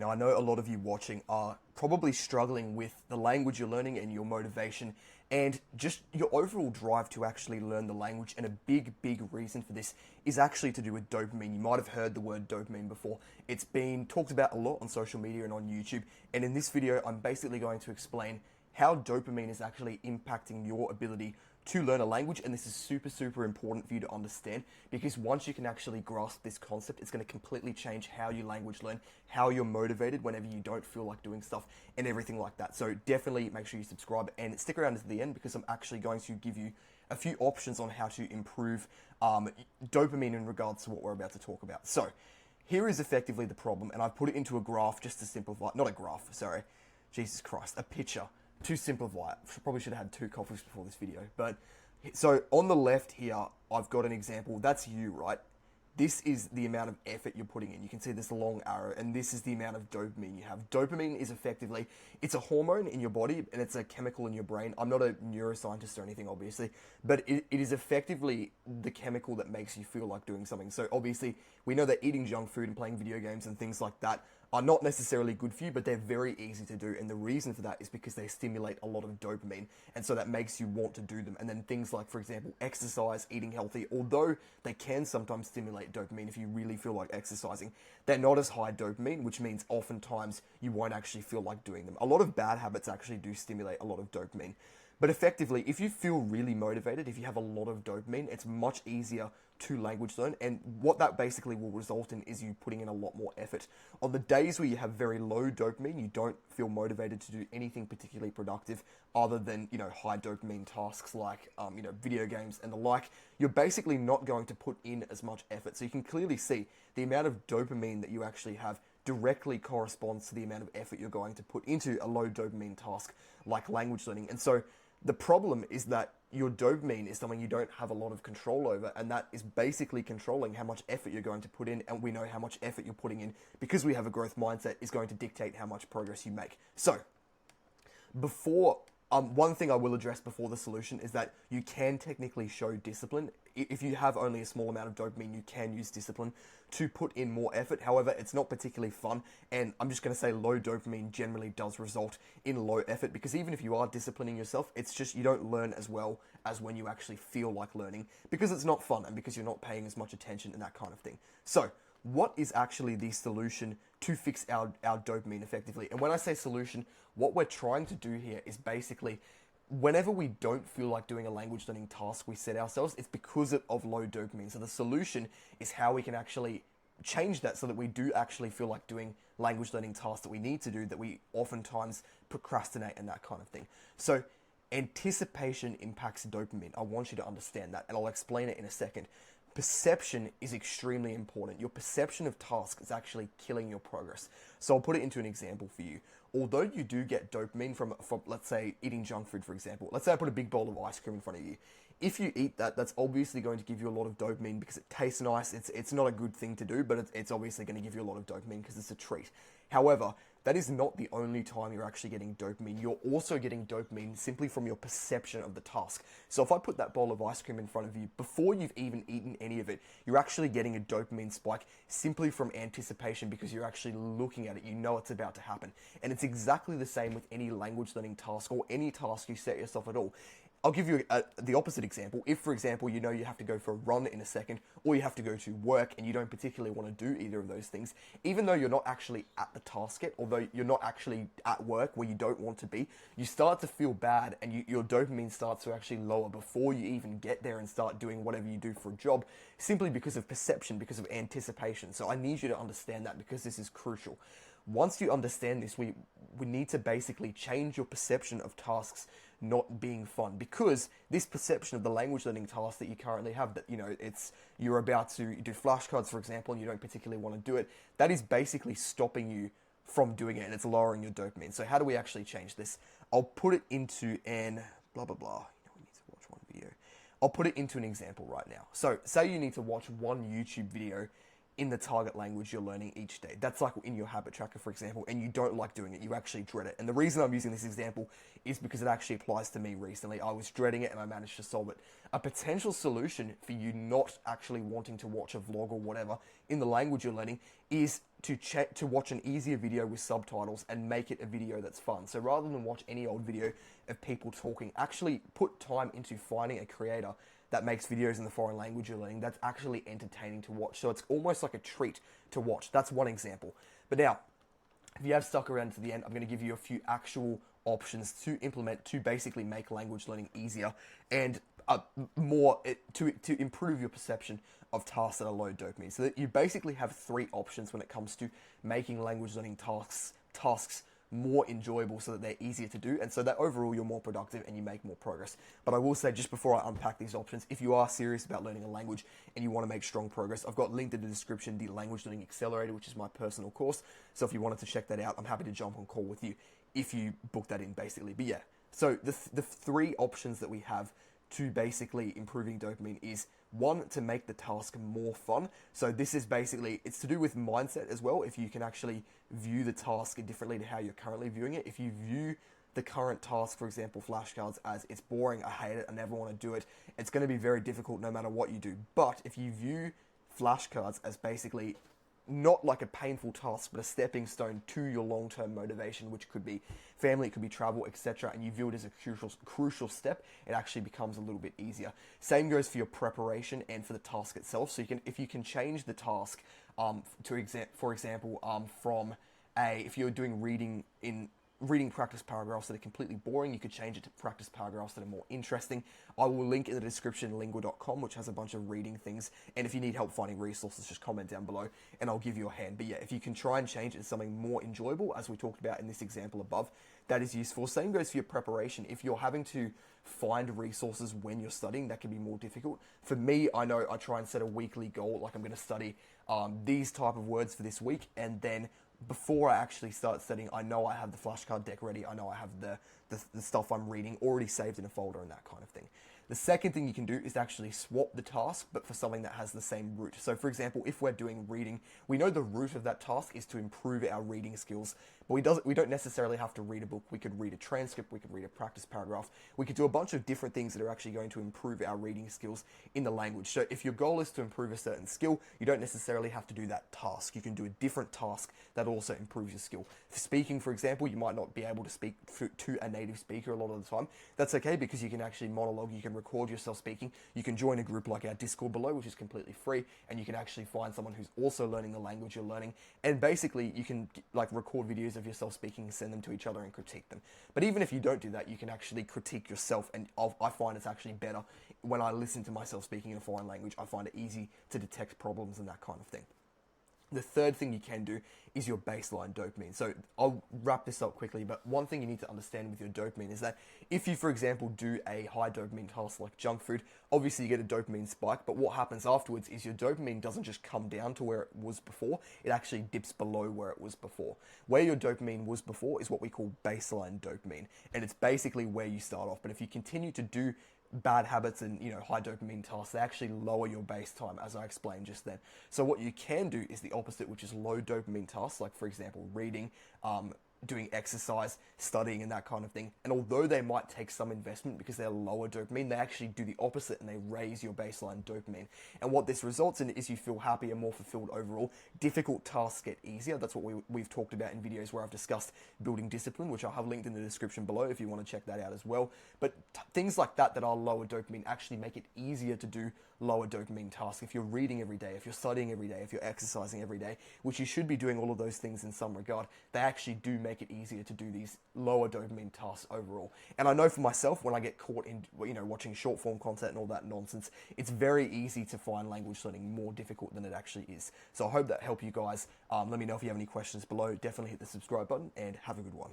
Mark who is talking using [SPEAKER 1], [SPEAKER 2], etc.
[SPEAKER 1] Now, I know a lot of you watching are probably struggling with the language you're learning and your motivation and just your overall drive to actually learn the language. And a big reason for this is actually to do with dopamine. You might have heard the word dopamine before. It's been talked about a lot on social media and on YouTube. And in this video, I'm basically going to explain how dopamine is actually impacting your ability to learn a language. And this is super important for you to understand, because once you can actually grasp this concept, it's going to completely change how you language learn, how you're motivated whenever you don't feel like doing stuff, and everything like that. So definitely make sure you subscribe and stick around to the end, because I'm actually going to give you a few options on how to improve dopamine in regards to what we're about to talk about. So here is effectively the problem, and I've put it into a graph just to simplify, not a graph, sorry, Jesus Christ, a picture to simplify it. Probably should have had 2 coffees before this video. But so on the left here, I've got an example. That's you, right? This is the amount of effort you're putting in. You can see this long arrow, and this is the amount of dopamine you have. Dopamine is effectively, it's a hormone in your body, and it's a chemical in your brain. I'm not a neuroscientist or anything, obviously, but it is effectively the chemical that makes you feel like doing something. So obviously, we know that eating junk food and playing video games and things like that are not necessarily good for you, but they're very easy to do. And the reason for that is because they stimulate a lot of dopamine. And so that makes you want to do them. And then things like, for example, exercise, eating healthy, although they can sometimes stimulate dopamine if you really feel like exercising, they're not as high dopamine, which means oftentimes you won't actually feel like doing them. A lot of bad habits actually do stimulate a lot of dopamine. But effectively, if you feel really motivated, if you have a lot of dopamine, it's much easier to language learn. And what that basically will result in is you putting in a lot more effort. On the days where you have very low dopamine, you don't feel motivated to do anything particularly productive other than, high dopamine tasks like, video games and the like. You're basically not going to put in as much effort. So you can clearly see the amount of dopamine that you actually have directly corresponds to the amount of effort you're going to put into a low dopamine task like language learning. And so the problem is that your dopamine is something you don't have a lot of control over, and that is basically controlling how much effort you're going to put in, and we know how much effort you're putting in because we have a growth mindset is going to dictate how much progress you make. So, one thing I will address before the solution is that you can technically show discipline. If you have only a small amount of dopamine, you can use discipline to put in more effort. However, it's not particularly fun, and I'm just going to say low dopamine generally does result in low effort, because even if you are disciplining yourself, it's just you don't learn as well as when you actually feel like learning, because it's not fun and because you're not paying as much attention and that kind of thing. So, what is actually the solution to fix our dopamine effectively? And when I say solution, what we're trying to do here is basically, whenever we don't feel like doing a language learning task we set ourselves, it's because of low dopamine. So the solution is how we can actually change that so that we do actually feel like doing language learning tasks that we need to do, that we oftentimes procrastinate and that kind of thing. So anticipation impacts dopamine. I want you to understand that, and I'll explain it in a second. Perception is extremely important. Your perception of tasks is actually killing your progress. So I'll put it into an example for you. Although you do get dopamine from let's say, eating junk food, for example. Let's say I put a big bowl of ice cream in front of you. If you eat that, that's obviously going to give you a lot of dopamine because it tastes nice. It's not a good thing to do, but it's obviously going to give you a lot of dopamine because it's a treat. However, that is not the only time you're actually getting dopamine. You're also getting dopamine simply from your perception of the task. So if I put that bowl of ice cream in front of you, before you've even eaten any of it, you're actually getting a dopamine spike simply from anticipation, because you're actually looking at it. You know it's about to happen. And it's exactly the same with any language learning task or any task you set yourself at all. I'll give you the opposite example. If, for example, you know you have to go for a run in a second, or you have to go to work and you don't particularly want to do either of those things, even though you're not actually at the task yet, although you're not actually at work where you don't want to be, you start to feel bad, and your dopamine starts to actually lower before you even get there and start doing whatever you do for a job, simply because of perception, because of anticipation. So I need you to understand that, because this is crucial. Once you understand this, we need to basically change your perception of tasks not being fun, because this perception of the language learning task that you currently have, that you're about to do flashcards, for example, and you don't particularly want to do it, that is basically stopping you from doing it, and it's lowering your dopamine. So how do we actually change this? I'll put it into an blah blah blah. We need to watch one video. I'll put it into an example right now. So say you need to watch one YouTube video in the target language you're learning each day. That's like in your habit tracker, for example, and you don't like doing it, you actually dread it. And the reason I'm using this example is because it actually applies to me recently. I was dreading it and I managed to solve it. A potential solution for you not actually wanting to watch a vlog or whatever in the language you're learning is to watch an easier video with subtitles and make it a video that's fun. So rather than watch any old video of people talking, actually put time into finding a creator that makes videos in the foreign language you're learning that's actually entertaining to watch. So it's almost like a treat to watch. That's one example. But now, if you have stuck around to the end, I'm going to give you a few actual options to implement to basically make language learning easier and to improve your perception of tasks that are low dopamine. So that you basically have three options when it comes to making language learning tasks more enjoyable so that they're easier to do, and so that overall you're more productive and you make more progress. But I will say, just before I unpack these options, if you are serious about learning a language and you want to make strong progress, I've got linked in the description the Language Learning Accelerator, which is my personal course. So if you wanted to check that out, I'm happy to jump on call with you if you book that in, basically. But yeah, so the three options that we have to basically improving dopamine is, one, to make the task more fun. So this is basically, it's to do with mindset as well. If you can actually view the task differently to how you're currently viewing it. If you view the current task, for example, flashcards, as it's boring, I hate it, I never want to do it, it's going to be very difficult no matter what you do. But if you view flashcards as basically not like a painful task, but a stepping stone to your long-term motivation, which could be family, it could be travel, etc., and you view it as a crucial step, it actually becomes a little bit easier. Same goes for your preparation and for the task itself. So if you can change the task, for example, from if you're doing reading practice paragraphs that are completely boring, you could change it to practice paragraphs that are more interesting. I will link in the description lingua.com, which has a bunch of reading things, and if you need help finding resources, just comment down below and I'll give you a hand. But yeah, if you can try and change it to something more enjoyable, as we talked about in this example above, that is useful. Same goes for your preparation. If you're having to find resources when you're studying, that can be more difficult. For me, I know I try and set a weekly goal, like I'm going to study these type of words for this week, and then before I actually start studying, I know I have the flashcard deck ready. I know I have the stuff I'm reading already saved in a folder and that kind of thing. The second thing you can do is actually swap the task, but for something that has the same root. So for example, if we're doing reading, we know the root of that task is to improve our reading skills, but we don't necessarily have to read a book. We could read a transcript, we could read a practice paragraph. We could do a bunch of different things that are actually going to improve our reading skills in the language. So if your goal is to improve a certain skill, you don't necessarily have to do that task. You can do a different task that also improves your skill. For speaking, for example, you might not be able to speak to a native speaker a lot of the time. That's okay, because you can actually monologue, you can record yourself speaking, you can join a group like our Discord below, which is completely free, and you can actually find someone who's also learning the language you're learning, and basically you can like record videos of yourself speaking and send them to each other and critique them. But even if you don't do that, you can actually critique yourself, and I find it's actually better when I listen to myself speaking in a foreign language. I find it easy to detect problems and that kind of thing. The third thing you can do is your baseline dopamine. So I'll wrap this up quickly, but one thing you need to understand with your dopamine is that if you, for example, do a high dopamine task like junk food, obviously you get a dopamine spike, but what happens afterwards is your dopamine doesn't just come down to where it was before, it actually dips below where it was before. Where your dopamine was before is what we call baseline dopamine, and it's basically where you start off. But if you continue to do bad habits and high dopamine tasks, they actually lower your base time, as I explained just then. So what you can do is the opposite, which is low dopamine tasks, like for example reading, doing exercise, studying, and that kind of thing. And although they might take some investment because they're lower dopamine, they actually do the opposite and they raise your baseline dopamine. And what this results in is you feel happier, more fulfilled overall. Difficult tasks get easier. That's what we've talked about in videos where I've discussed building discipline, which I'll have linked in the description below if you want to check that out as well. But things like that are lower dopamine actually make it easier to do lower dopamine tasks. If you're reading every day, if you're studying every day, if you're exercising every day, which you should be doing all of those things in some regard, they actually do make it easier to do these lower dopamine tasks overall. And I know for myself, when I get caught in watching short form content and all that nonsense, it's very easy to find language learning more difficult than it actually is. So I hope that helped you guys. Let me know if you have any questions below. Definitely hit the subscribe button and have a good one.